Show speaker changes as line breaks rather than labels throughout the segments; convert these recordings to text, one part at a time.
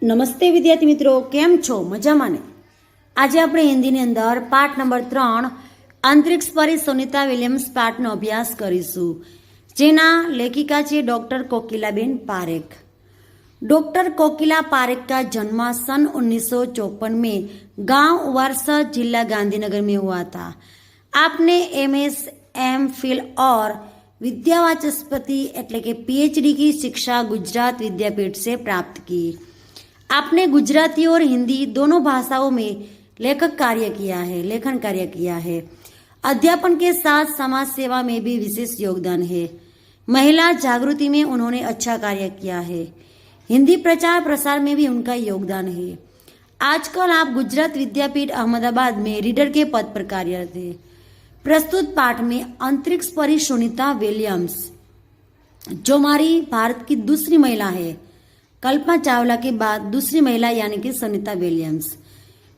નમસ્તે વિદ્યાર્થી મિત્રો, કેમ છો? મજામાં ને? આજે આપણે હિન્દીની અંદર પાઠ નંબર 3 અંતરિક્ષ પરી સુનિતા વિલિયમ્સ પાઠનો અભ્યાસ કરીશું, જેના લેખિકા છે डॉक्टर कोकिलाबेन पारेख। डॉक्टर कोकिला पारेख का जन्म सन 1954 में गांव वारसा जिला गांधीनगर में हुआ था। आपने एमएस एमफिल और विद्यावाचस्पति एटले के पीएचडी की शिक्षा गुजरात विद्यापीठ से प्राप्त की। आपने गुजराती और हिंदी दोनों भाषाओं में लेखन कार्य किया है। अध्यापन के साथ समाज सेवा में भी विशेष योगदान है। महिला जागृति में उन्होंने अच्छा कार्य किया है। हिंदी प्रचार प्रसार में भी उनका योगदान है। आजकल आप गुजरात विद्यापीठ अहमदाबाद में रीडर के पद पर कार्यरत है। प्रस्तुत पाठ में अंतरिक्ष परी सुनीता विलियम्स, जो हमारी भारत की दूसरी महिला है, कल्पना चावला के बाद दूसरी महिला यानी कि सुनीता विलियम्स।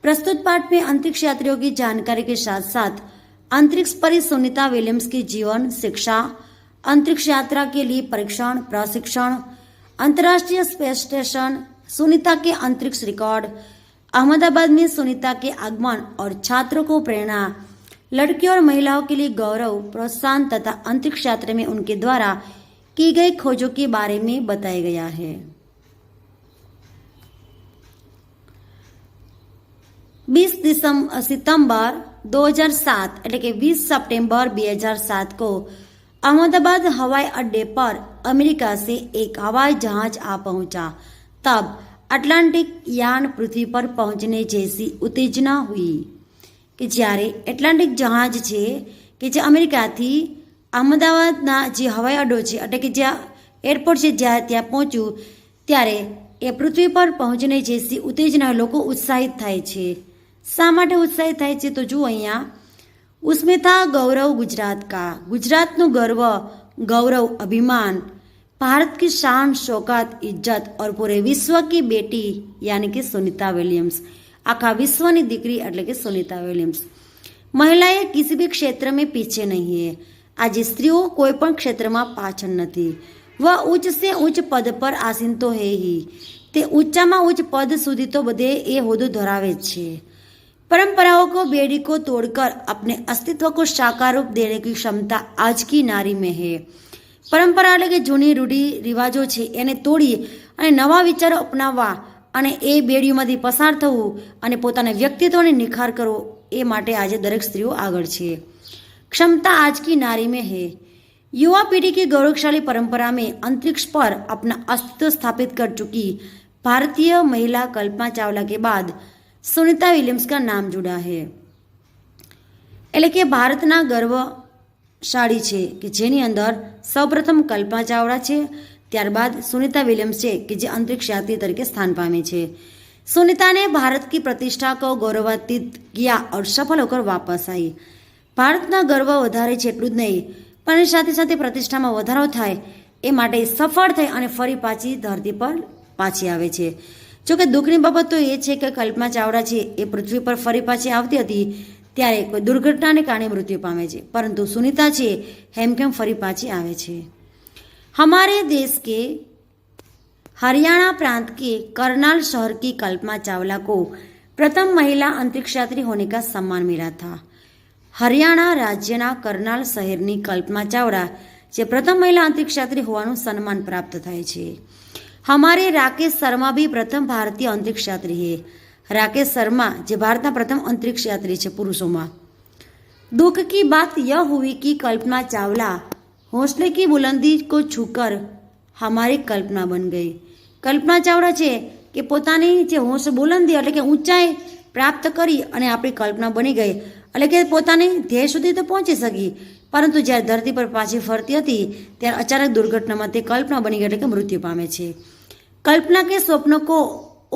प्रस्तुत पाठ में अंतरिक्ष यात्रियों की जानकारी के साथ साथ अंतरिक्ष परी सुनीता विलियम्स के जीवन, शिक्षा, अंतरिक्ष यात्रा के लिए परीक्षण, प्रशिक्षण, अंतर्राष्ट्रीय स्पेस स्टेशन, सुनीता के अंतरिक्ष रिकॉर्ड, अहमदाबाद में सुनीता के आगमन और छात्रों को प्रेरणा, लड़कियों और महिलाओं के लिए गौरव, प्रोत्साहन तथा अंतरिक्ष यात्रा में उनके द्वारा की गई खोजों के बारे में बताया गया है। 20 सितंबर 2007 એટલે કે 20 सितंबर 2007 को अहमदाबाद हवाई अड्डे पर अमेरिका से एक हवाई जहाज आ पहुंचा। तब अटलांटिक यान पृथ्वी पर पहुंचने जैसी उत्तेजना हुई कि જ્યારે એટલાન્ટિક જહાજ છે કે જે અમેરિકાથી અહમદાબાદના જે હવાઈ અડ્ડો છે એટલે કે જ્યાં એરપોર્ટ છે જ્યાં ત્યાં પહોંચ્યું ત્યારે એ પૃથ્વી પર પહોંચને જેસી ઉત્તેજના લોકો ઉત્સાહિત થાય છે। શા માટે ઉત્સાહિત થાય છે? તો જુઓ અહીંયા, उसमें था गौरव गुजरात का, गुजरातનું ગર્વ, गौरव, अभिमान, भारत की शान, शौकत, इज्जत और पूरे विश्व की बेटी यानी कि सुनीता विलियम्स, आखा विश्वની દીકરી એટલે કે સુનિતા વિલિયમ્સ। મહિલાએ किसी भी क्षेत्र में पीछे नहीं है। આજે સ્ત્રીઓ કોઈ પણ ક્ષેત્રમાં પાછળ નથી। वह उच्च से उच्च पद पर आसीन तो है ही, તે ઊંચામાં ઉચ્ચ પદ સુધી તો બધે એ હોદ્દો ધરાવે જ છે। परंपराओं को बेड़ी को तोड़कर अपने अस्तित्व को साकार रूप देने की क्षमता आज की नारी में है। परंपरा એટલે કે જૂની રૂઢી રિવાજો છે એને તોડી અને નવા વિચારો અપનાવવા અને એ બેડીઓમાંથી પસાર થવું અને પોતાના વ્યક્તિત્વને નિખાર કરવો, એ માટે આજે દરેક સ્ત્રીઓ આગળ છે। क्षमता आज की नारी में है। युवा पीढ़ी की गौरवशाली परंपरा में अंतरिक्ष पर अपना अस्तित्व स्थापित कर चुकी भारतीय महिला कल्पना चावला के बाद सुनीता विलियम्स का नाम जुड़ा है। એટલે કે ભારતના ગર્વશાળી છે કે જેની અંદર સૌપ્રથમ કલ્પના ચાવલા છે, ત્યારબાદ सुनीता विलियम्स છે કે જે अंतरिक्ष यात्री तरीके स्थान पामे છે। सुनीता ने भारत की प्रतिष्ठा को गौरवान्वित किया और सफल होकर वापस आई। ભારતના ગર્વ વધારે છે એટલું જ નહીં, પણ સાથે સાથે પ્રતિષ્ઠામાં વધારો થાય એ માટે સફળ થઈ અને ફરી પાછી ધરતી પર પાછી આવે છે। જોકે દુઃખની બાબત તો એ છે કે કલ્પના ચાવલા છે એ પૃથ્વી પર ફરી પાછી આવતી હતી ત્યારે કોઈ દુર્ઘટનાને કારણે મૃત્યુ પામે છે, પરંતુ સુનિતા છે હેમખેમ ફરી પાછી આવે છે। हमारे देश के हरियाणा प्रांत के करनाल शहर की कल्पना चावला को प्रथम महिला अंतरिक्ष यात्री होने का सम्मान मिला था। हरियाणा राज्यना करनाल शहરની कल्पना चावला જે પ્રથમ મહિલા અંતરિક્ષ યાત્રી હોવાનું સન્માન પ્રાપ્ત થાય છે। हमारे राकेश शर्मा भी प्रथम भारतीय अंतरिक्ष यात्री है। राकेश शर्मा जो भारत प्रथम अंतरिक्ष यात्री है पुरुषों में। दुख की बात यह हुई कि कल्पना चावला हौसले की बुलंदी को छूकर हमारी कल्पना बन गई। कल्पना चावला है कि पोतानी जे हौसले बुलंदी એટલે કે ઊંચાઈ પ્રાપ્ત કરી અને આપણી કલ્પના બની ગઈ, એટલે કે પોતાની ધ્યેય સુધી તો પહોંચી શકી, પરંતુ જ્યારે ધરતી પર પાછી ફરતી હતી ત્યારે અચાનક દુર્ઘટનામાં તે કલ્પના બની ગઈ એટલે કે મૃત્યુ પામે છે। कल्पना के स्वप्नों को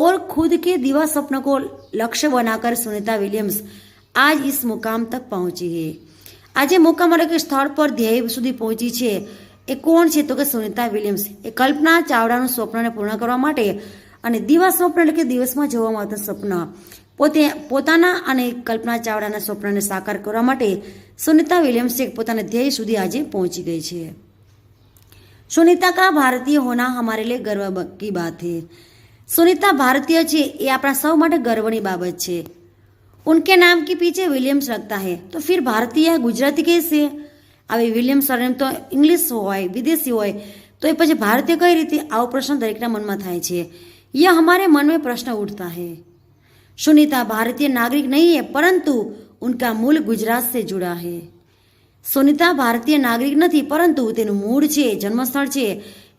और खुद के दिवा स्वप्नों को लक्ष्य बनाकर सुनीता विलियम्स आज इस मुकाम तक पहुंची है। आज मुकाम એટલે કે સ્થળ પર ધ્યેય સુધી પહોંચી છે એ કોણ છે? તો કે સુનિતા વિલિયમ્સ। એ કલ્પના ચાવલાનું સ્વપ્નને પૂર્ણ કરવા માટે અને દિવા સ્વપ્ન એટલે કે દિવસમાં જોવામાં આવતા સ્વપ્ન પોતાના અને કલ્પના ચાવલાના સ્વપ્નને સાકાર કરવા માટે સુનિતા વિલિયમ્સ પોતાના ધ્યેય સુધી આજે પહોંચી ગઈ છે। सुनीता का भारतीय होना हमारे लिए गर्व की बात है। सुनीता भारतीय છે એ આપણા સૌ માટે ગર્વની બાબત છે. उनके नाम के पीछे विलियम्स लगता है तो फिर भारतीय गुजराती कैसे? આવી વિલિયમ સરનેમ તો ઇંગ્લિશ હોય, વિદેશી હોય, તો એ પછી ભારતીય કઈ રીતે? આવો પ્રશ્ન દરેકના મનમાં થાય છે. यह हमारे मन में प्रश्न उठता है. सुनीता भारतीय नागरिक नहीं है परंतु उनका मूल गुजरात से जुड़ा है. સુનિતા ભારતીય નાગરિક નથી પરંતુ તેનું મૂળ છે, જન્મસ્થળ છે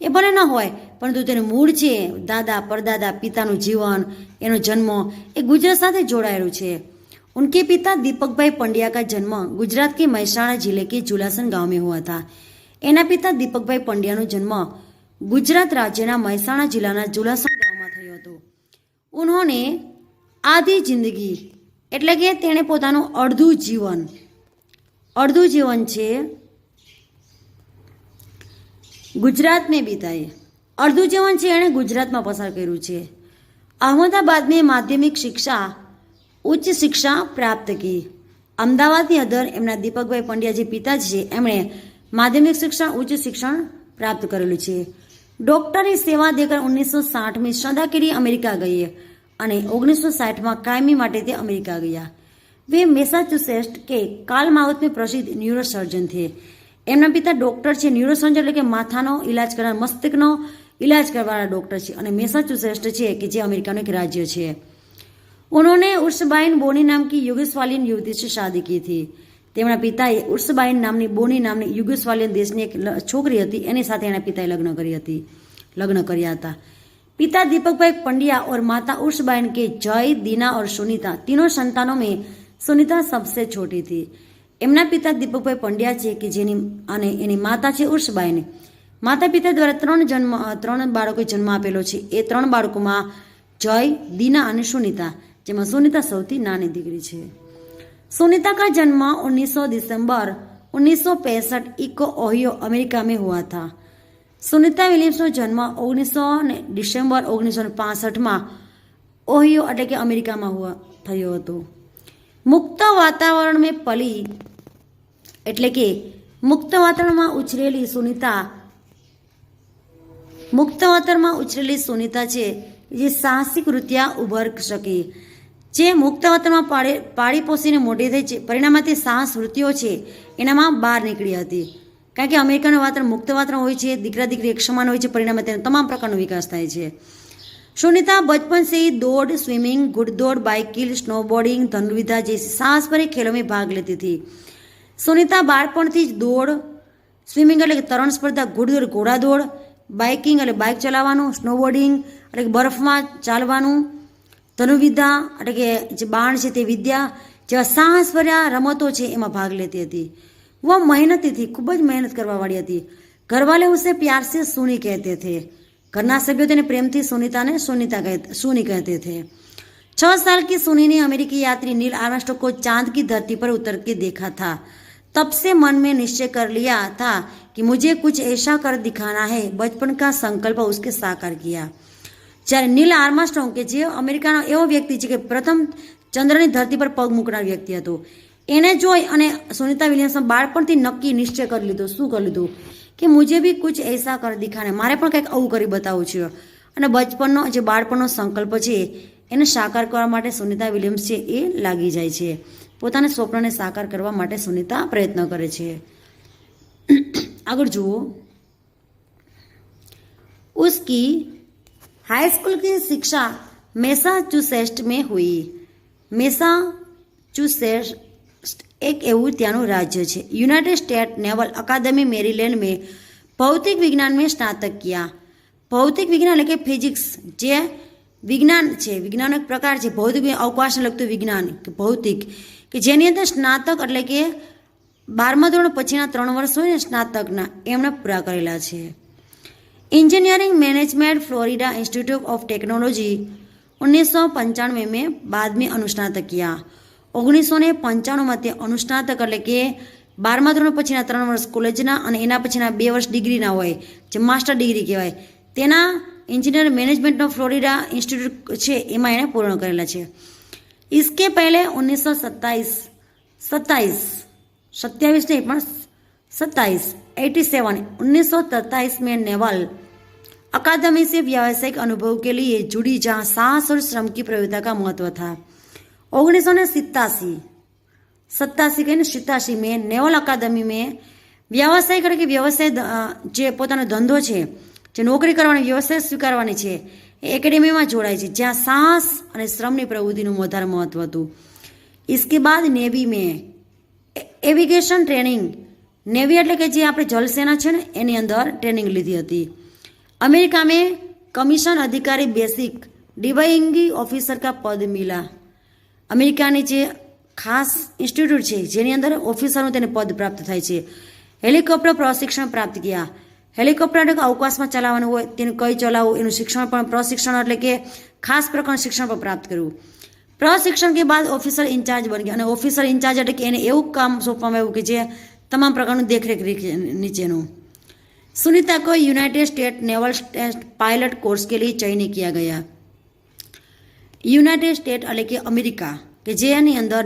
એ ભલે ન હોય પરંતુ તેનું મૂળ છે, દાદા પરદાદા પિતાનું જીવન, એનો જન્મ એ ગુજરાત સાથે જોડાયેલું છે. उनके पिता दीपक भाई पंड्या का जन्म गुजरात के महसाणा जिले के जुलासन गांव में हुआ था. एना पिता दीपक भाई पंड्या नो जन्म गुजरात राज्यना महसाणा जिल्लाना जुलासन गांव में थयो हतो. उन्होंने आधी जिंदगी એટલે કે તેણે પોતાનું અડધું જીવન છે ગુજરાતમાં બીતાય. અડધું જીવન છે એણે ગુજરાતમાં પસાર કર્યું છે. अहमदाबाद में माध्यमिक शिक्षा उच्च शिक्षा प्राप्त की. अमदावादની અંદર એમના દીપકભાઈ પંડ્યા જે પિતાજી છે એમણે માધ્યમિક શિક્ષણ ઉચ્ચ શિક્ષણ પ્રાપ્ત કરેલું છે. ડોક્ટરની સેવા દેकर 1960 में सदा के लिए अमेरिका गए અને 1960 में कायमी માટે તે अमेरिका गया. वे मैसाचुसेट्स के कालमाउथ में प्रसिद्ध न्यूरोसर्जन थे. એમના પિતા ડોક્ટર છે, ન્યુરોસર્જન એટલે કે માથાનો ઇલાજ કરનાર, મસ્તિષ્કનો ઇલાજ કરવાવાળા ડોક્ટર છે અને મેસાચુસેટ્સ છે કે જે અમેરિકાનું એક રાજ્ય છે. उन्होंने उर्सबाइन बोनी नाम की युगोस्लावियन युवती से शादी की थी. તેમના પિતાએ ઉર્સબાइन નામની બોની નામની યુગોસ્લાવિયન દેશની એક છોકરી હતી એની સાથે એના પિતાએ લગ્ન કર્યા હતા. पिता दीपक भाई पंड्या और माता उर्सबाइन के जय, दीना और सुनीता तीनों संतानों में सुनीता सबसे छोटी थी. એમના પિતા દીપકભાઈ પંડ્યા છે કે જેની અને એની માતા છે ઉર્સબાइन. માતા પિતા દ્વારા ત્રણ બાળકોએ જન્મ આપેલો છે. એ ત્રણ બાળકોમાં જય, दीना અને સુનીતા, જેમાં સુનીતા સૌથી નાની દીકરી છે. सुनीता का जन्म 19 दिसंबर 1965 इको ओहियो अमेरिका में हुआ था. सुनीता विलियम्सનો જન્મ 19 ડિસેમ્બર 1965 ઓહિયો એટલે કે અમેરિકામાં થયો હતો. મુક્ત વાતાવરણમાં પલી એટલે કે મુક્ત વાતાવરણમાં ઉછરેલી સુનીતા છે જે સાહસિક વૃત્તિયા ઉભર શકે, જે મુક્ત વાતાવરણમાં પાળી પોસીને મોટી થઈ છે, પરિણામે તે સાહસ વૃત્તિઓ છે એનામાં બહાર નીકળી હતી. કારણ કે અમેરિકાનું વાતાવરણ મુક્ત વાતાવરણ હોય છે, દીકરા દીકરી એક સમાન હોય છે, પરિણામે તેનો તમામ પ્રકારનો વિકાસ થાય છે. सुनीता बचपन से ही दौड़, स्विमिंग, घुड़दौड़, बाइकिंग, स्नोबोर्डिंग, धनुर्विद्या जैसे साहस भरे खेलों में भाग लेती थी. सुनीता बाळपणथी ज दौड़, स्विमिंग એટલે કે તરણ સ્પર્ધા, ઘોડદોડ ઘોડાદોડ, બાઇકિંગ એટલે બાઇક ચલાવવાનું, સ્નોબોર્ડિંગ એટલે કે બરફમાં ચાલવાનું, ધનુર્વિદ્યા એટલે કે જે બાણ છે તે વિદ્યા જેવા સાહસભર્યા રમતો છે એમાં ભાગ લેતી હતી. वो मेहनती थी, खूब જ મહેનત કરવાવાળી હતી. घरवाले उसे प्यार से सुनी कहते थे. घरना सभ्यों ने प्रेम थी सुनीता ने सुनी कहते थे. 6 साल की सुनी ने अमेरिकी यात्री नील आर्मस्ट्रांग को चांद की धरती पर उतर के देखा था. तब से मन में निश्चय कर लिया था कि मुझे कुछ ऐसा कर दिखाना है. बचपन का संकल्प उसके साकार किया. જ્યારે નીલ આર્મસ્ટ્રોંગ કે જે અમેરિકાનો એવો વ્યક્તિ છે કે પ્રથમ ચંદ્રની ધરતી પર પગ મૂકનાર વ્યક્તિ હતો, એને જોઈ અને સુનીતા વિલિયમ્સના બાળપણથી નક્કી નિશ્ચય કરી લીધો. શું કરી લીધું કે મુજે બી કુછ એસા કર દિખાને, મારે પણ કંઈક આવું કરી બતાવવું છે. અને બચપનનો જે બાળપણનો સંકલ્પ છે એને સાકાર કરવા માટે સુનીતા વિલિયમ્સ છે એ લાગી જાય છે. પોતાના સ્વપ્નને સાકાર કરવા માટે સુનીતા પ્રયત્ન કરે છે. આગળ જુઓ. उसकी हाई स्कूल की शिक्षा मैसाचुसेट्स में हुई. मैसाचुसेट्स एक એવું ત્યાંનું રાજ્ય છે. યુનાઇટેડ સ્ટેટ नेवल अकादमी मेरीलैंड में भौतिक विज्ञान में स्नातक किया. भौतिक विज्ञान એટલે કે ફિઝિક્સ જે વિજ્ઞાન છે, વિજ્ઞાનનો એક પ્રકાર છે ભૌતિક અવકાશને લગતું વિજ્ઞાન કે ભૌતિક, કે જેની અંદર સ્નાતક એટલે કે 12મા ધોરણ પછીના 3 વર્ષ હોય ને સ્નાતકના એમણે પૂરા કરેલા છે. Engineering management Florida institute of technology 1995 में बाद में अनुस्नातक किया. 1995 में अनुस्नातक એટલે કે 12મા ધોરણ પછીના 3 વર્ષ કોલેજના અને એના પછીના 2 વર્ષ ડિગ્રીના હોય જે માસ્ટર ડિગ્રી કહેવાય તેના इंजीनियर मैनेजमेंटનો फ्लोरिडा इंस्टीट्यूट છે એમાં એણે પૂર્ણ કરેલા છે. इसके पहले 1927 में नेवल अकादमी से व्यावसायिक अनुभव के लिए जुड़ी, जहां साहस और श्रम की प्रयोगिता का महत्व था। 1987 में नेवल अकादमी में વ્યવસાય એટલે કે વ્યવસાય જે પોતાનો ધંધો છે, જે નોકરી કરવાની, વ્યવસાય સ્વીકારવાની છે, એ એકેડેમીમાં જોડાય છે, જ્યાં સાહસ અને શ્રમની પ્રવૃત્તિનું વધારે મહત્વ હતું. इसके बाद नेवी में એવિગેશન ટ્રેનિંગ, નેવી એટલે કે જે આપણે જલસેના છે ને એની અંદર ટ્રેનિંગ લીધી હતી. अमेरिका में कमीशन अधिकारी बेसिक डिवाइंगी ऑफिसर का पद मिला. અમેરિકાની જે ખાસ ઇન્સ્ટિટ્યૂટ છે જેની અંદર ઓફિસરનું તેને પદ પ્રાપ્ત થાય છે. હેલિકોપ્ટર પ્રશિક્ષણ પ્રાપ્ત किया. હેલિકોપ્ટર અવકાશમાં ચલાવવાનું હોય તેનું કઈ ચલાવવું એનું શિક્ષણ પણ, પ્રશિક્ષણ એટલે કે ખાસ પ્રકારનું શિક્ષણ પણ પ્રાપ્ત કરવું. પ્રશિક્ષણ કે બાદ ઓફિસર ઇન્ચાર્જ બની ગયા, અને ઓફિસર ઇન્ચાર્જ એટલે કે એને એવું કામ સોંપવામાં આવ્યું કે જે તમામ પ્રકારનું દેખરેખ નીચેનું. सुनीता को United state naval pilot course के लिए चयनित किया गया. યુનાઇટેડ સ્ટેટ એટલે કે અમેરિકા કે જેની અંદર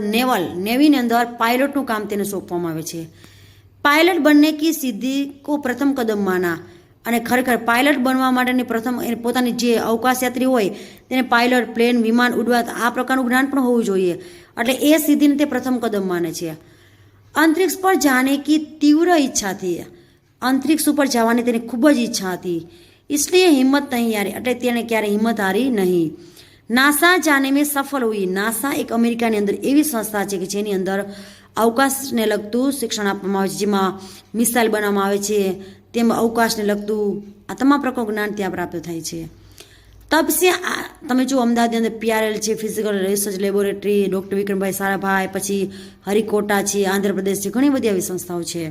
નેવીની અંદર પાયલટનું કામ તેને સોંપવામાં આવે છે. પાયલટ બનને કી સિદ્ધિ કો પ્રથમ કદમ માના, અને ખરેખર પાયલટ બનવા માટેની પ્રથમ પોતાની જે અવકાશયાત્રી હોય તેને પાયલટ, પ્લેન, વિમાન ઉડવા આ પ્રકારનું જ્ઞાન પણ હોવું જોઈએ, એટલે એ સિદ્ધિને તે પ્રથમ કદમ માને છે. અંતરિક્ષ પર જાને કી તીવ્ર ઈચ્છા થી, અંતરિક્ષ ઉપર જવાની તેની ખૂબ જ ઈચ્છા હતી. इसलिए हिम्मत नहीं हारी, એટલે તેણે ક્યારે હિંમત હારી નહીં. નાસા જાને મેં સફળ હુઈ. નાસા એક અમેરિકાની અંદર એવી સંસ્થા છે કે જેની અંદર અવકાશને લગતું શિક્ષણ આપવામાં આવે છે, જેમાં મિસાઇલ બનાવવામાં આવે છે, તેમાં અવકાશને લગતું આ તમામ પ્રકારનું જ્ઞાન ત્યાં પ્રાપ્ત થાય છે. તબ સે તમે જો અમદાવાદની અંદર PRL છે, ફિઝિકલ રિસર્ચ લેબોરેટરી, ડૉક્ટર વિક્રમભાઈ સારાભાઈ, પછી હરિકોટા છે, આંધ્રપ્રદેશ છે, ઘણી બધી આવી સંસ્થાઓ છે.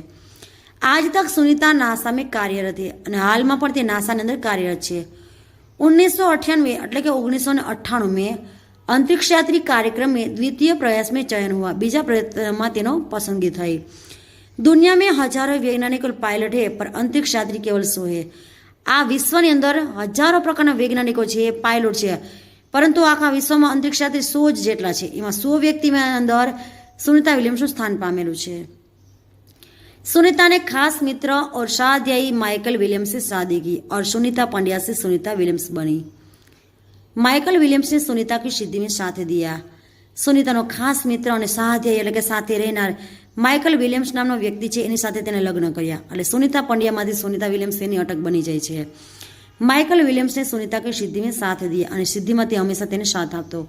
आज तक सुनीता नासा में कार्यरत है અને હાલમાં પણ તે નાસાની અંદર કાર્યરત છે. 1998 એટલે કે 1998 में अंतरिक्ष यात्री कार्यक्रम में द्वितीय प्रयास में चयन हुआ. બીજા પ્રયત્નમાં તેનો પસંદગી થઈ. दुनिया में हजारों वैज्ञानिक पायलट है पर अंतरिक्ष यात्री केवल 100 है. આ વિશ્વની અંદર હજારો પ્રકારના વૈજ્ઞાનિકો છે, પાયલોટ છે, પરંતુ આખા વિશ્વમાં અંતરિક્ષ યાત્રી 100 જ જેટલા છે. એમાં 100 વ્યક્તિમાં અંદર સુનિતા વિલિયમ્સનું સ્થાન પામેલું છે. सुनीता ने खास मित्र और शाहध्यायी माइकल विलियम्स से शादी की और सुनीता पंड्या से सुनीता विलियम्स बनी. माइकल विलियम्स ने सुनीता की सिद्धि में साथ दिया. સુનિતાનો ખાસ મિત્ર અને શાહધ્યાયી એટલે કે સાથે રહેનાર માઇકલ વિલિયમ્સ નામનો વ્યક્તિ છે, એની સાથે તેને લગ્ન કર્યા. એટલે સુનિતા પંડ્યામાંથી સુનિતા વિલિયમ્સ એની અટક બની જાય છે. माइकल विलियम्स ने सुनीता की सिद्धि में साथ दिया અને સિદ્ધિમાં તે હંમેશા તેને સાથ આપતો.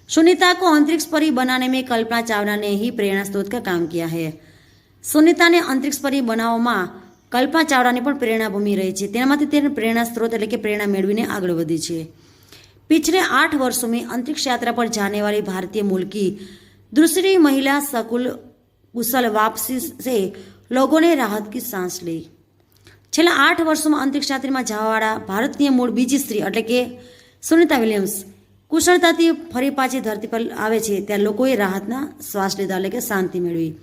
सुनीता को अंतरिक्ष परी बनाने में कल्पना चावला ने ही प्रेरणा स्रोत का काम किया है. સુનિતાને અંતરિક્ષ પરી બનાવવામાં કલ્પના ચાવડાની પણ પ્રેરણાભૂમિ રહી છે. તેનામાંથી તેને પ્રેરણા સ્ત્રોત એટલે કે પ્રેરણા મેળવીને આગળ વધી છે. पिछले 8 वर्षों में अंतरिक्ष यात्रा पर जाने वाली भारतीय मूल की दूसरी महिला कुशल वापसी से लोगों ने राहत की सांस ली. છેલ્લા 8 વર્ષોમાં અંતરિક્ષ યાત્રીમાં જવાવાળા ભારતીય મૂળ બીજી સ્ત્રી એટલે કે સુનિતા વિલિયમ્સ કુશળતાથી ફરી પાછી ધરતી પર આવે છે, ત્યાં લોકોએ રાહતના શ્વાસ લીધા એટલે કે શાંતિ મેળવી.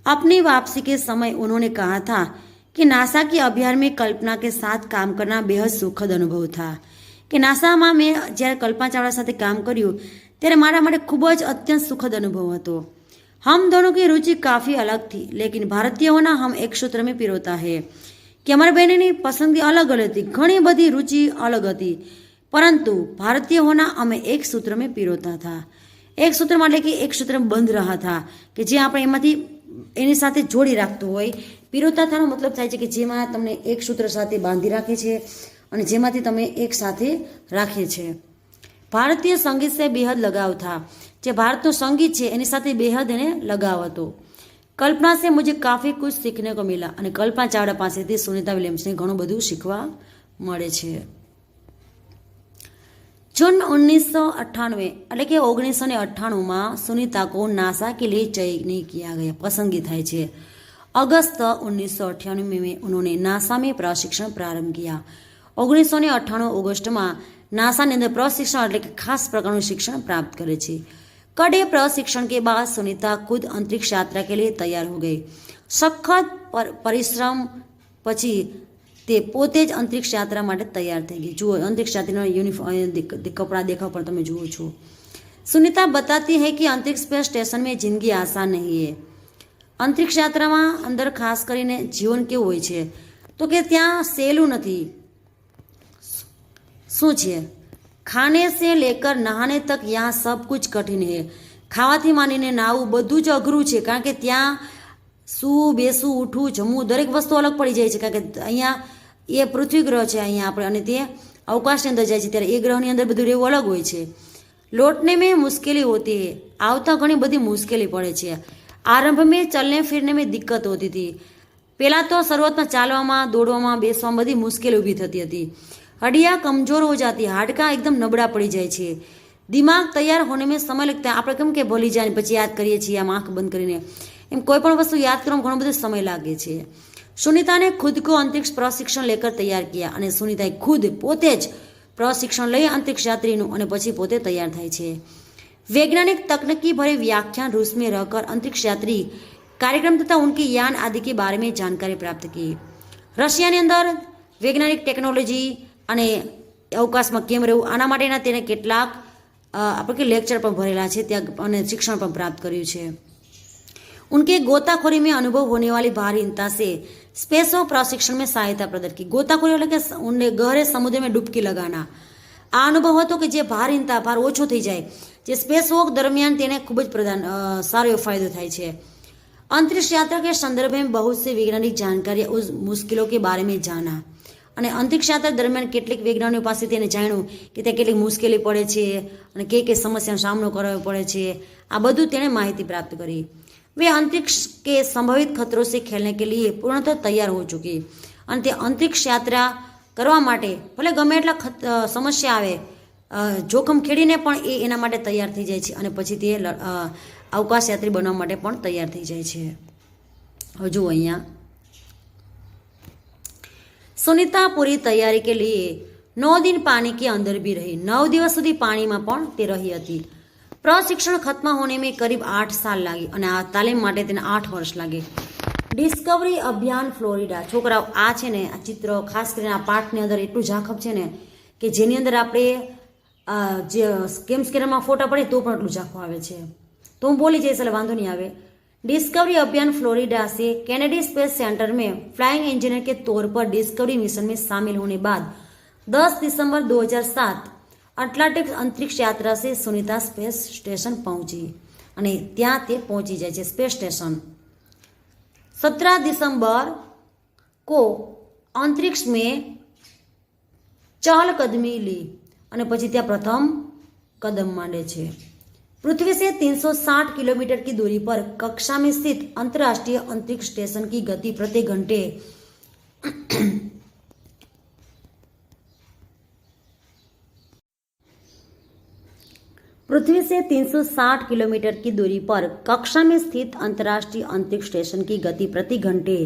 अपनी वापसी के समय उन्होंने कहा था कि नासा के अभियान में कल्पना के साथ काम करना बेहद सुखद अनुभव था. कि नासाમાં મેં જ્યારે કલ્પના ચાવડા સાથે કામ કર્યું ત્યારે મારા માટે ખૂબ જ અત્યંત સુખદ અનુભવ હતો. हम दोनों की रुचि काफ़ी अलग थी लेकिन भारतीय होना हम एक सूत्र में पिरोता है. कि અમારા બંનેની પસંદગી અલગ અલગ હતી, ઘણી બધી રુચિ અલગ હતી, પરંતુ ભારતીય હોના અમે એક સૂત્ર में पिरोता था. એક સૂત્રમાં એટલે કે એક સૂત્રમાં બંધ રહ્યા था કે જે આપણે એમાંથી એની સાથે જોડી રાખતું હોય. પિરોતા થવાનો મતલબ થાય છે કે જેમાં તમને એક સૂત્ર સાથે બાંધી રાખે છે અને જેમાંથી તમે એક સાથે રાખે છે. ભારતીય સંગીત સે બેહદ લગાવ થા. જે ભારતનું સંગીત છે એની સાથે બેહદ એને લગાવ હતો. કલ્પના સે મુझे કાફી કુછ सीखने को मिला. અને કલ્પના ચાવડા પાસેથી સુનિતા વિલિયમ્સને ઘણું બધું શીખવા મળે છે. जून 1998 એટલે કે 1998 सुनीता को नासा के लिए चयनित किया गया, पसंदगी थाय छे. अगस्त 1998 में उन्होंने नासा में प्रशिक्षण प्रारंभ किया. 1998 ऑगस्ट में नासा ने अंदर प्रशिक्षण એટલે કે ખાસ પ્રકારનું શિક્ષણ પ્રાપ્ત કરે છે. कड़े प्रशिक्षण के बाद सुनीता खुद अंतरिक्ष यात्रा के लिए तैयार हो गई. सखत परिश्रम પછી તે પોતે જ અંતરિક્ષ યાત્રા માટે તૈયાર થઈ ગઈ. જુઓ અંતરિક્ષ યાત્રીનો યુનિફોર્મ કપડા દેખાવ પણ તમે જુઓ છો. સુનિતા बताती है कि अंतरिक्ष स्टेशन में जिंदगी आसान नहीं है. अंतरिक्ष यात्राમાં અંદર ખાસ કરીને જીવન કેવું હોય છે તો કે ત્યાં સહેલું નથી. શું છે? ખાને સે લેકર નહાને તક યહાં સબ કુછ કઠિન હે. ખાવાથી માંડીને નાવું બધું જ અઘરું છે, કારણ કે ત્યાં શું બેસવું, ઉઠવું, જમવું દરેક વસ્તુ અલગ પડી જાય છે. કારણ કે અહીંયા એ પૃથ્વી ગ્રહ છે અહીંયા આપણે, અને તે અવકાશની અંદર જાય છે, ત્યારે એ ગ્રહની અંદર બધું રહેવું અલગ હોય છે. लौटने में मुश्किलें होती है. આવતા ઘણી બધી મુશ્કેલી પડે છે. આરંભ में चलने फिरने में दिक्कत होती थी. પહેલાં તો શરૂઆતમાં ચાલવામાં, દોડવામાં, બેસવામાં બધી મુશ્કેલી ઊભી થતી હતી. હડિયા કમજોર હો જાતી, હાડકાં એકદમ નબળા પડી જાય છે. દિમાગ તૈયાર હોને में સમય लगता. આપણે કેમ કે ભૂલી જાય પછી યાદ કરીએ છીએ આમ આંખ બંધ કરીને, એમ કોઈ પણ વસ્તુ યાદ કરવામાં ઘણો બધો સમય લાગે છે. सुनीता ने खुद को अंतरिक्ष प्रशिक्षण लेकर तैयार किया. અને સુનિતાએ ખુદ પોતે જ प्रशिक्षण લઈ अंतरिक्ष यात्रीનું અને પછી પોતે તૈયાર થાય છે. वैज्ञानिक तकनीकी भरे व्याख्यान रूस में रहकर अंतरिक्ष यात्री कार्यक्रम तथा उनके यान आदि के बारे में जानकारी प्राप्त की. રશિયાની અંદર વૈજ્ઞાનિક ટેકનોલોજી અને અવકાશમાં કેમ રહેવું આના માટેના તેને કેટલાક આપણે કે લેક્ચર પણ ભરેલા છે ત્યાં, અને શિક્ષણ પણ પ્રાપ્ત કર્યું છે. उनके गोताखोरी में अनुभव होने वाली भारहीनता से स्पेस वॉक प्रशिक्षण में सहायता प्रदान की. गोताखोरी એટલે કે ઊંડે ગહરે સમુદ્ર में डुबकी लगाना. આ અનુભવ હતો કે જે ભારહીનતા, ભાર ઓછો થઈ જાય, જે સ્પેસ વોક દરમિયાન તેને ખૂબ જ સારો એવો ફાયદો થાય છે. अंतरिक्ष यात्रा के संदर्भ में बहुत से वैज्ञानिक जानकारी उस मुश्किलों के बारे में जाना. અને અંતરિક્ષ યાત્રા દરમિયાન કેટલીક વૈજ્ઞાનિકો પાસે તેને જાણ્યું કે ત્યાં કેટલીક મુશ્કેલી પડે છે અને કઈ સમસ્યાનો સામનો કરવો પડે છે. આ બધું તેણે માહિતી પ્રાપ્ત કરી. वे अंतरिक्ष के संभावित खतरों से खेलने के लिए पूर्णतः तैयार हो चुकी. અને તે અંતરિક્ષ યાત્રા કરવા માટે ભલે ગમે એટલા સમસ્યા આવે, જોખમ ખેડીને પણ એના માટે તૈયાર થઈ જાય છે, અને પછી તે અવકાશ યાત્રી બનવા માટે પણ તૈયાર થઈ જાય છે. હવે જુઓ અહીંયા, સુનિતા પૂરી તૈયારી કે લીએ 9 दिन पानी के अंदर भी रही. 9 દિવસ સુધી પાણીમાં પણ તે રહી હતી. प्रशिक्षण खत्म होने में करीब 8 साल लागी અને આ તાલીમ માટે તેને 8 વર્ષ લાગે. ડિસ્કવરી અભિયાન ફ્લોરિડા. છોકરાઓ આ છે ને, આ ચિત્ર ખાસ કરીને આ પાઠની અંદર એટલું ઝાંખપ છે ને કે જેની અંદર આપણે જે સ્કેમ સ્કેનરમાં ફોટા પડે તો પણ એટલું ઝાંખું આવે છે. તો હું બોલી જઈશ એટલે વાંધો નહીં આવે. डिस्कवरी अभियान फ्लोरिडा से कैनेडी स्पेस सेंटर में फ्लाइंग इंजीनियर के तौर पर डिस्कवरी मिशन में शामिल होने बाद 10 दिसंबर 2007 अटलांटिक अंतरिक्ष यात्रा से सुनीता स्पेस स्टेशन पहुंची. અને ત્યાં તે પહોંચી જાય છે સ્પેસ સ્ટેશન. 17 दिसंबर को अंतरिक्ष में चहलकदमी ली અને પછી ત્યાં પ્રથમ કદમ માંડે છે. पृथ्वी से 360 किलोमीटर की दूरी पर कक्षा में स्थित अंतर्राष्ट्रीय अंतरिक्ष स्टेशन की गति प्रति घंटे पृथ्वी से 360 किलोमीटर की दूरी पर कक्षा में स्थित अंतर्राष्ट्रीय अंतरिक्ष स्टेशन की गति प्रति घंटे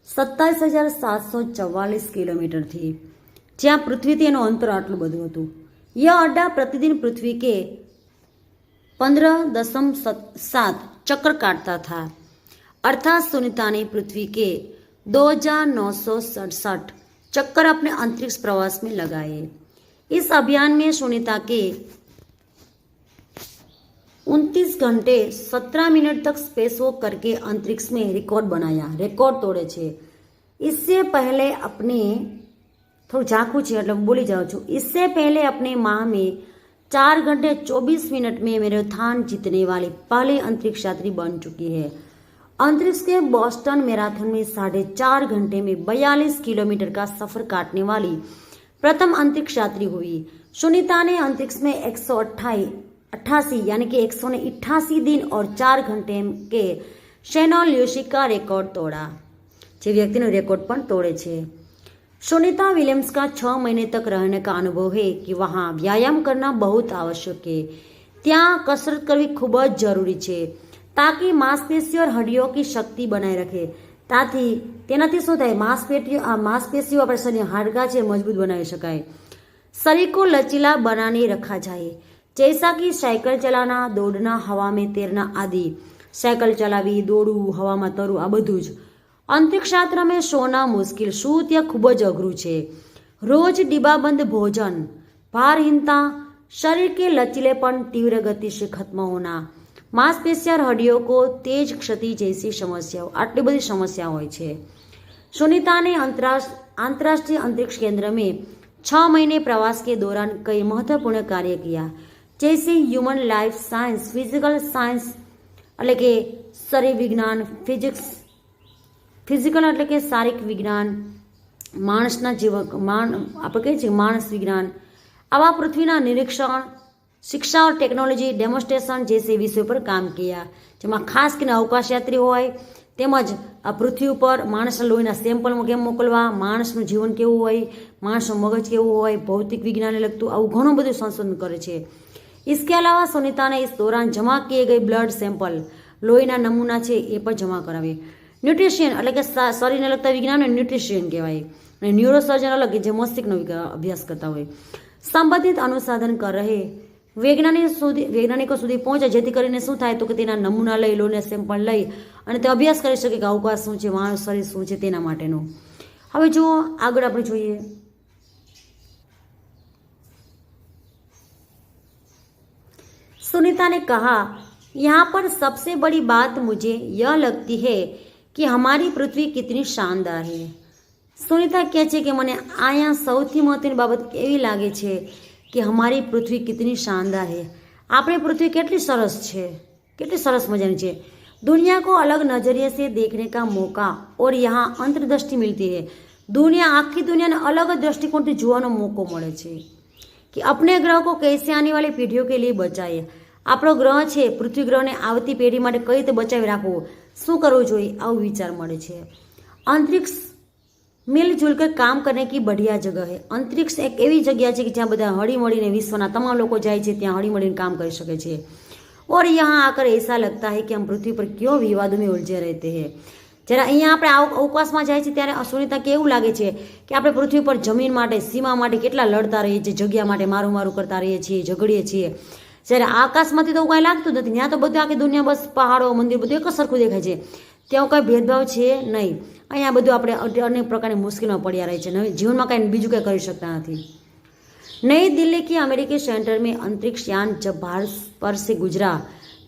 27,744 किलोमीटर थी. જ્યાં પૃથ્વીથી એનું અંતર આટલું બધું હતું. यह अड्डा प्रतिदिन पृथ्वी के 15.7 चक्कर काटता था. अर्थात सुनीता ने पृथ्वी के 2,967 चक्कर अपने अंतरिक्ष प्रवास में लगाए. इस अभियान में सुनीता के 29 घंटे 17 मिनट तक स्पेस वॉक करके अंतरिक्ष में रिकॉर्ड बनाया. रिकॉर्ड तोड़े छे. इससे पहले अपने थोड़ा झाँकू छे એટલે બોલી જાઉં છું. इससे पहले अपने माह में 4 घंटे 24 मिनट में मैराथन जीतने वाली पहली अंतरिक्ष यात्री बन चुकी है. अंतरिक्ष के बोस्टन मैराथन में 4.5 घंटे में 42 किलोमीटर का सफर काटने वाली प्रथम अंतरिक्ष यात्री हुई. सुनीता ने अंतरिक्ष में 188 यानी कि 188 दिन और 4 घंटे के शेनॉन ल्यूसी का रिकॉर्ड तोड़ा. જે વ્યક્તિનો રેકોર્ડ પણ તોડે છે. सुनीता विलियम्स का 6 महीने तक रहने का अनुभव है कि वहाँ व्यायाम करना बहुत आवश्यक है. ત્યાં कसरत करवी खूब ज जरूरी है ताकि मांसपेशी और हड्डियों की शक्ति बनाए रखे. तेनाथी શું થાય, मांसपेशियों अपने शरीर हाडका છે मजबूत बनावी शकाय. शरीर को लचीला बनाने रखा जाए, जैसा कि साइकिल चलाना, दौड़ना, हवा में तैरना आदि. साइकिल चलावी, दौड़વું, हवाમાં તરવું આ બધું જ. अंतरिक्ष यात्रा में सोना मुश्किल, શું ત્યાં ખૂબ જ અઘરું છે. रोज डिब्बाबंद भोजन, भारहीनता, शरीर के लचीलेपन, तीव्र गति से खत्म होना, मांसपेशियों और हड्डियों को तेज क्षति जैसी समस्याओं, आटली बड़ी समस्या होय छे. सुनीता ने अंतर्राष्ट्रीय अंतरिक्ष केंद्र में 6 महीने प्रवास के दौरान कई महत्वपूर्ण कार्य किया, जैसे human life science, physical science એટલે કે શરીર વિજ્ઞાન, ફિઝિકલ એટલે કે શારીરિક વિજ્ઞાન, માણસના જીવન આપણે કહીએ છીએ માણસ વિજ્ઞાન, આવા પૃથ્વીના નિરીક્ષણ, शिक्षा और टेक्नोलॉजी डेमोन्स्ट्रेशन जैसे विषयों पर काम किया, જેમાં ખાસ કરીને અવકાશયાત્રી હોય તેમજ આ પૃથ્વી ઉપર માણસના લોહીના સેમ્પલ કેમ મોકલવા, માણસનું જીવન કેવું હોય, માણસનું મગજ કેવું હોય, ભૌતિક વિજ્ઞાનને લગતું આવું ઘણું બધું સંશોધન કરે છે। इसके अलावा सुनीता ने इस दौरान जमा किए गए ब्लड सैंपल लोहीना नमूना है ये पर जमा करावे। न्यूट्रिशियन એટલે કે શરીરને લગતા વિજ્ઞાનને ન્યુટ્રિશિયન કહેવાય અને ન્યુરોસર્જન અલગ જે મસ્તિષ્કનો અભ્યાસ કરતા હોય। સંબંધિત અનુસંધાન कर रहे વૈજ્ઞાનિકો સુધી પહોંચે જેથી કરીને શું થાય તો કે તેના નમૂના લઈ લોહીના સેમ્પલ લઈ અને તે અભ્યાસ કરી શકે કે અવકાશ શું છે, માનવ શરીર શું છે તેના માટેનું। હવે જો આગળ આપણે જોઈએ सुनीता ने कहा, यहाँ पर सबसे बड़ी बात मुझे यह लगती है कि हमारी पृथ्वी कितनी शानदार है। सुनीता કહે છે કે મને અહીંયા સૌથી મહત્વની બાબત એવી લાગે છે કે हमारी पृथ्वी कितनी शानदार है। આપણી પૃથ્વી કેટલી સરસ છે, કેટલી સરસ મજાની છે। दुनिया को अलग नजरिए से देखने का मौका और यहाँ अंतर्दृष्टि मिलती है। दुनिया आखी दुनियाને अलग दृष्टिकोणથી જોવાનો મોકો મળે છે कि अपने ग्रह को कैसे आने वाली पीढ़ियों के लिए बचाए। આપણો ગ્રહ છે પૃથ્વી ગ્રહને આવતી પેઢી માટે કઈ રીતે બચાવી રાખવું, શું કરવું જોઈએ આવું વિચાર મળે છે। અંતરિક્ષ मिलजुल कर काम करने की बढ़िया जगह है। अंतरिक्ष एक एवी जगह है कि જ્યાં બધા હળીમળીને વિશ્વના તમામ લોકો જાય છે ત્યાં હળીમળીને કામ કરી શકે છે। और यहाँ आकर ऐसा लगता है कि हम पृथ्वी पर क्यों विवादों में उलझे रहते हैं। જ્યારે અહીંયા આપણે અવકાશમાં જાય છે ત્યારે સુનિતા કેવું લાગે છે કે આપણે પૃથ્વી પર જમીન માટે, સીમા માટે કેટલા લડતા રહીએ છીએ, જગ્યા માટે મારું મારું કરતા રહીએ છીએ, ઝઘડીએ છીએ। જ્યારે આકાશમાંથી તો કાંઈ લાગતું જ નથી, ત્યાં તો બધું આખી દુનિયા બસ પહાડો, મંદિર બધું એક જ સરખું દેખાય છે, ત્યાં કંઈ ભેદભાવ છે નહીં। અહીંયા બધું આપણે અનેક પ્રકારની મુશ્કેલીમાં પડ્યા રહે છે, જીવનમાં કાંઈ બીજું કંઈ કરી શકતા નથી। नई दिल्ली के अमेरिकी सेंटर में अंतरिक्ष यान जब भारत पर से गुजरा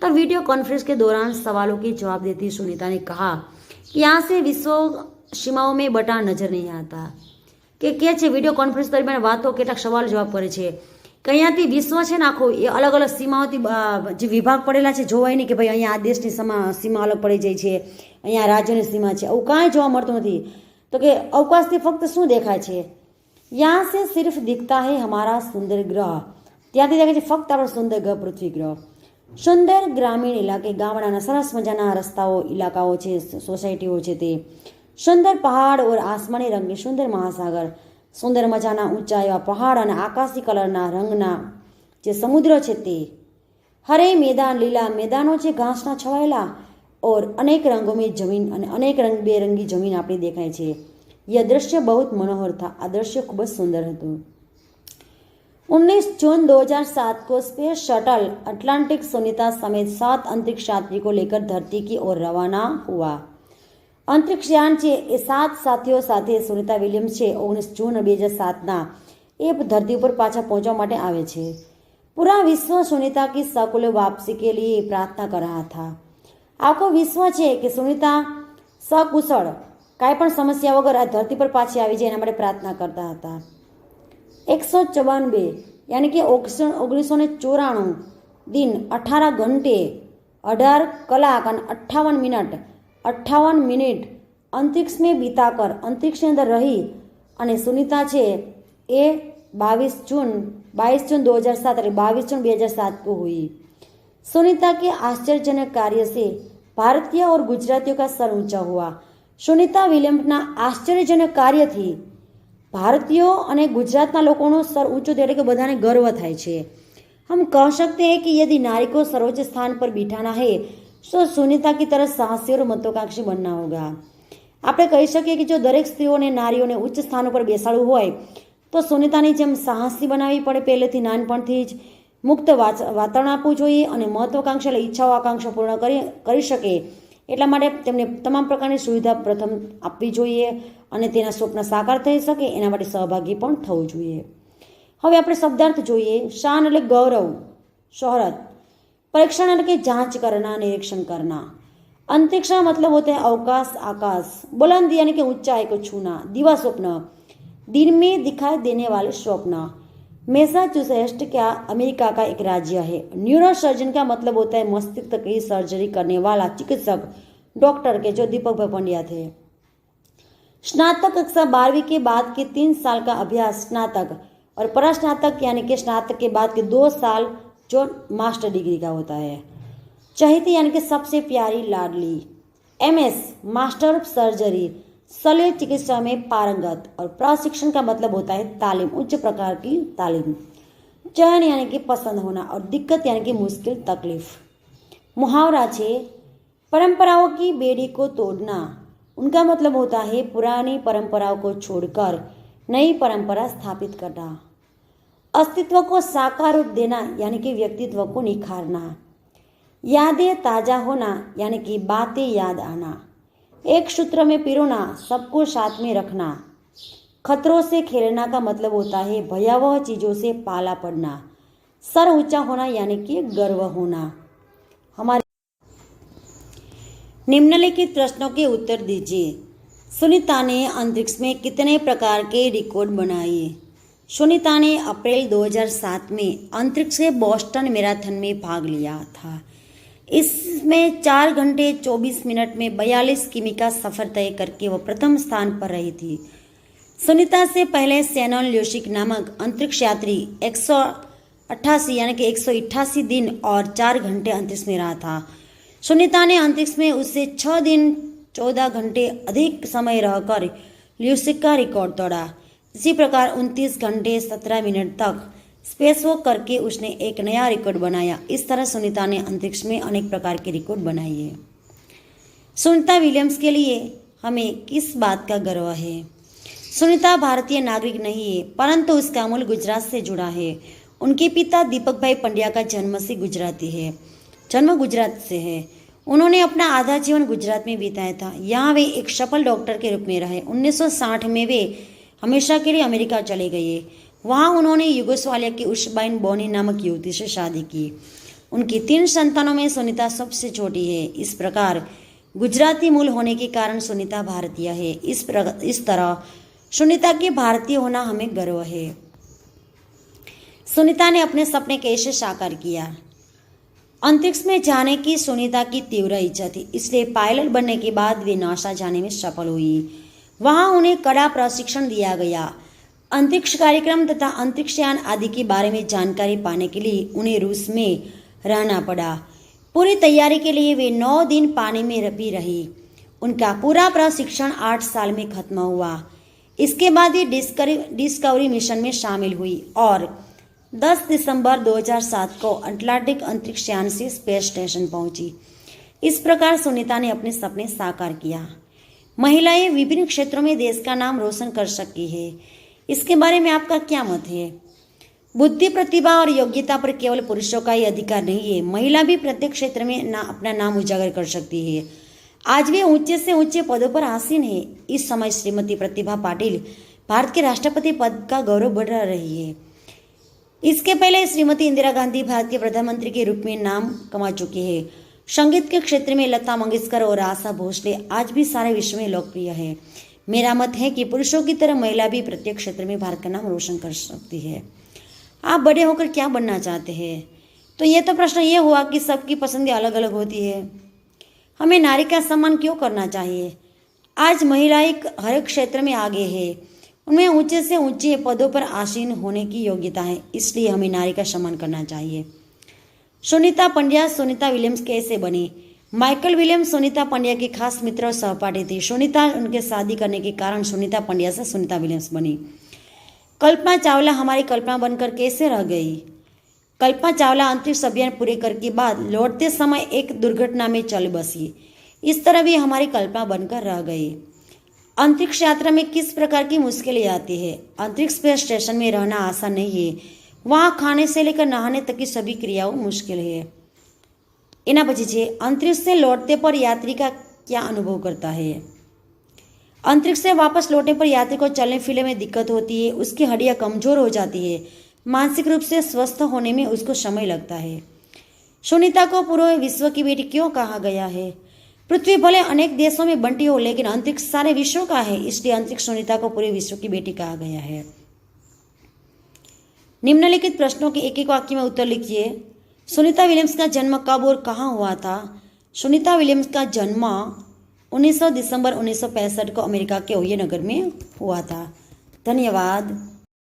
तब वीडियो कॉन्फ्रेंस के दौरान सवालों के जवाब देती सुनीता ने कहा कि यहाँ से विश्व सीमाओं में बटा नजर नहीं आता। કે કે છે વિડીયો કોન્ફરન્સ દરમિયાન વાતો કેટલાક સવાલ જવાબ કરે છે કે અહીંયાથી વિશ્વ છે ને આખું એ અલગ અલગ સીમાઓથી જે વિભાગ પડેલા છે જોવાય નહીં કે ભાઈ અહીંયા આ દેશની સીમા અલગ પડી જાય છે, અહીંયા રાજ્યની सीमा છે, આવું કાંઈ જોવા મળતું નથી। તો કે અવકાશથી ફક્ત શું દેખાય છે, यहाँ से सिर्फ दिखता है हमारा सुंदर ग्रह, ત્યાંથી દેખાય છે ફક્ત આપણો સુંદર ગ્રહ પૃથ્વી ગ્રહ। સુંદર ગ્રામીણ ઇલાકે, ગામડાના સરસ મજાના રસ્તાઓ, ઇલાકાઓ છે, સોસાયટીઓ છે તે, સુંદર પહાડ और आसमानी रंग के सुंदर महासागर, सुंदर मजाना ऊंचा एवा पहाड़ और आकाशी कलरना रंगना जे समुद्र છે તે, हरे मैदान, लीला मैदानो છે घासना छवाયેલા और अनेक रंगों में जमीन અને अनेक रंग बेरंगी जमीन आपणी देखाय છે। यह दृश्य बहुत मनोहर था, आ दृश्य खूब सुंदर હતું। 19 जून 2007 को स्पेस शटल अटलांटिक सुनीता समेत 7 अंतरिक्ष यात्री को लेकर धरती की ओर रवाना हुआ। अंतरिक्ष यान છે એ 7 સાથીઓ સાથે સુનિતા વિલિયમ્સ છે 19 जून 2007 એ ધરતી પર પાછા પહોંચવા માટે આવે છે। पूरा विश्व सुनीता की सकुशल वापसी के लिए प्रार्थना कर रहा था। આખો વિશ્વ છે કે સુનિતા સકુશળ કાંઈ પણ સમસ્યા વગર આ ધરતી પર પાછી આવી જાય એના માટે પ્રાર્થના કરતા હતા। 194 यानी कि 1994 दिन 18 घंटे 18 कलाक और 58 मिनिट अंतरिक्ष में बिताकर अंतरिक्ष के अंदर रही અને સુનિતા છે એ 22 जून 2007 अरे 22 जून 2007 को हुई। सुनीता के आश्चर्यजनक कार्य से भारतीय और गुजरातियों का सर ऊंचा हुआ। सुनीता विलियम्सના આશ્ચર્યજનક કાર્યથી ભારતીયો અને ગુજરાતના લોકોનો સર ઊંચો થાય એટલે કે બધાને ગર્વ થાય છે। हम कह सकते हैं कि यदि नारी को सर्वोच्च स्थान पर बिठाना है तो सुनीता की तरह साहसी और महत्वाकांक्षी बनना होगा। આપણે કહી શકીએ કે જો દરેક સ્ત્રીઓને નારીઓને ઉચ્ચ સ્થાન ઉપર બેસાડવું હોય તો સુનિતાની જેમ સાહસી બનાવવી પડે, પહેલેથી નાનપણથી જ મુક્ત વાતાવરણ આપવું જોઈએ અને મહત્વાકાંક્ષા એટલે ઈચ્છાઓ આકાંક્ષા પૂર્ણ કરી શકે એટલા માટે તેમને તમામ પ્રકારની સુવિધા પ્રથમ આપવી જોઈએ અને તેના સ્વપ્ન સાકાર થઈ શકે એના માટે સહભાગી પણ થવું જોઈએ। હવે આપણે શબ્દાર્થ જોઈએ। શાન એટલે ગૌરવ, શોહરત। परीक्षण એટલે કે जांच करना, निरीक्षण करना। अंतरिक्ष का मतलब होता है अवकाश, आकाश। बुलंद यानी कि ऊंचाई को छूना, दिवा स्वप्न। दिन में दिखाई देने वाले स्वप्न। मैसाचुसेट्स क्या अमेरिका का एक राज्य है। न्यूरोसर्जन का मतलब होता है मस्तिष्क की सर्जरी करने वाला चिकित्सक, डॉक्टर के, जो दीपक भाई पंड्या थे। स्नातक कक्षा 12वीं के बाद के 3 साल का अभ्यास स्नातक, और परास्नातक यानी कि स्नातक के बाद के 2 साल जो मास्टर डिग्री का होता है। चहेती यानी कि सबसे प्यारी, लाडली। MS मास्टर ऑफ सर्जरी, शल्य चिकित्सा में पारंगत, और प्रशिक्षण का मतलब होता है तालीम, उच्च प्रकार की तालीम। चयन यानी कि पसंद होना, और दिक्कत यानी कि मुश्किल, तकलीफ। मुहावरा छे परंपराओं की बेड़ी को तोड़ना, उनका मतलब होता है पुरानी परंपराओं को छोड़कर नई परंपरा स्थापित करना। अस्तित्व को साकार रूप देना यानी कि व्यक्तित्व को निखारना। यादें ताजा होना यानी कि बातें याद आना। एक सूत्र में पिरोना, सबको साथ में रखना। खतरों से खेलना का मतलब होता है भयावह चीजों से पाला पड़ना। सर ऊंचा होना यानी कि गर्व होना। हमारे निम्नलिखित प्रश्नों के उत्तर दीजिए। सुनीता ने अंतरिक्ष में कितने प्रकार के रिकॉर्ड बनाए? सुनीता ने अप्रैल 2007 में अंतरिक्ष से बोस्टन मैराथन में भाग लिया था। इसमें 4 घंटे 24 मिनट में 42 किमी का सफर तय करके वह प्रथम स्थान पर रही थी। सुनीता से पहले शैनन ल्यूसिक नामक अंतरिक्ष यात्री 188 यानी कि 188 दिन और 4 घंटे अंतरिक्ष में रहा था। सुनीता ने अंतरिक्ष में उससे 6 दिन 14 घंटे अधिक समय रहकर ल्यूसिक का रिकॉर्ड तोड़ा। इसी प्रकार 29 घंटे 17 मिनट तक स्पेस वॉक करके उसने एक नया रिकॉर्ड बनाया। इस तरह सुनीता ने अंतरिक्ष में अनेक प्रकार के रिकॉर्ड बनाए हैं। सुनीता विलियम्स के लिए हमें किस बात का गर्व है? सुनीता भारतीय नागरिक नहीं है, परंतु उसका मूल गुजरात से जुड़ा है। उनके पिता दीपक भाई पंड्या का जन्म से गुजराती है, जन्म गुजरात से है। उन्होंने अपना आधा जीवन गुजरात में बिताया था। यहाँ वे एक सफल डॉक्टर के रूप में रहे। 1960 में वे हमेशा के लिए अमेरिका चले गए। वहाँ उन्होंने युगोस्लाविया की उशबाइन बोनी नामक युवती से शादी की। उनकी 3 संतानों में सुनीता सबसे छोटी है। इस प्रकार गुजराती मूल होने के कारण सुनीता भारतीय है। इस तरह सुनीता के भारतीय होना हमें गर्व है। सुनीता ने अपने सपने कैसे साकार किया? अंतरिक्ष में जाने की सुनीता की तीव्र इच्छा थी, इसलिए पायलट बनने के बाद वे नासा जाने में सफल हुई। वहां उन्हें कड़ा प्रशिक्षण दिया गया। अंतरिक्ष कार्यक्रम तथा अंतरिक्षयान आदि के बारे में जानकारी पाने के लिए उन्हें रूस में रहना पड़ा। पूरी तैयारी के लिए वे 9 दिन पानी में भी रही। उनका पूरा प्रशिक्षण 8 साल में खत्म हुआ। इसके बाद वे डिस्कवरी मिशन में शामिल हुई और 10 दिसंबर 2007 को अटलांटिक अंतरिक्षयान से स्पेस स्टेशन पहुंची। इस प्रकार सुनीता ने अपने सपने साकार किया। महिलाएं विभिन्न क्षेत्रों में देश का नाम रोशन कर सकती है। इसके बारे में आपका क्या मत है? बुद्धि, प्रतिभा और योग्यता पर केवल पुरुषों का ही अधिकार नहीं है। महिला भी प्रत्येक क्षेत्र में अपना नाम उजागर कर सकती है। आज वे ऊंचे से ऊंचे पदों पर आसीन है। इस समय श्रीमती प्रतिभा पाटिल भारत के राष्ट्रपति पद का गौरव बढ़ा रही है। इसके पहले श्रीमती इंदिरा गांधी भारत के प्रधानमंत्री के रूप में नाम कमा चुकी है। संगीत के क्षेत्र में लता मंगेशकर और आशा भोसले आज भी सारे विश्व में लोकप्रिय है। मेरा मत है कि पुरुषों की तरह महिला भी प्रत्येक क्षेत्र में भारत का नाम रोशन कर सकती है। आप बड़े होकर क्या बनना चाहते हैं? तो ये तो प्रश्न ये हुआ कि सबकी पसंदें अलग अलग होती है। हमें नारी का सम्मान क्यों करना चाहिए? आज महिलाएं हर एक क्षेत्र में आगे है। उनमें ऊंचे से ऊंचे पदों पर आसीन होने की योग्यता है, इसलिए हमें नारी का सम्मान करना चाहिए। सुनीता पंड्या सुनीता विलियम्स कैसे बनी? माइकल विलियम्स सुनीता पंड्या के खास मित्र और सहपाठी थे। सुनीता उनके शादी करने के कारण सुनीता पंड्या से सुनीता विलियम्स बनी। कल्पना चावला हमारी कल्पना बनकर कैसे रह गई? कल्पना चावला अंतरिक्ष अभियान पूरे करने के बाद लौटते समय एक दुर्घटना में चल बसी। इस तरह भी हमारी कल्पना बनकर रह गई। अंतरिक्ष यात्रा में किस प्रकार की मुश्किलें आती है? अंतरिक्ष स्पेस स्टेशन में रहना आसान नहीं है। वहां खाने से लेकर नहाने तक की सभी क्रियाओं मुश्किल है। इना बची अंतरिक्ष से लौटते पर यात्री का क्या अनुभव करता है? अंतरिक्ष से वापस लौटने पर यात्री को चलने फिरने में दिक्कत होती है। उसकी हड्डियां कमजोर हो जाती है। मानसिक रूप से स्वस्थ होने में उसको समय लगता है। सुनीता को पूरे विश्व की बेटी क्यों कहा गया है? पृथ्वी भले अनेक देशों में बंटी हो, लेकिन अंतरिक्ष सारे विश्व का है, इसलिए अंतरिक्ष सुनीता को पूरे विश्व की बेटी कहा गया है। निम्नलिखित प्रश्नों के एक एक वाक्य में उत्तर लिखिए। सुनीता विलियम्स का जन्म कब और कहाँ हुआ था? सुनीता विलियम्स का जन्म 19 दिसंबर 1965 को अमेरिका के ओहियो नगर में हुआ था। धन्यवाद।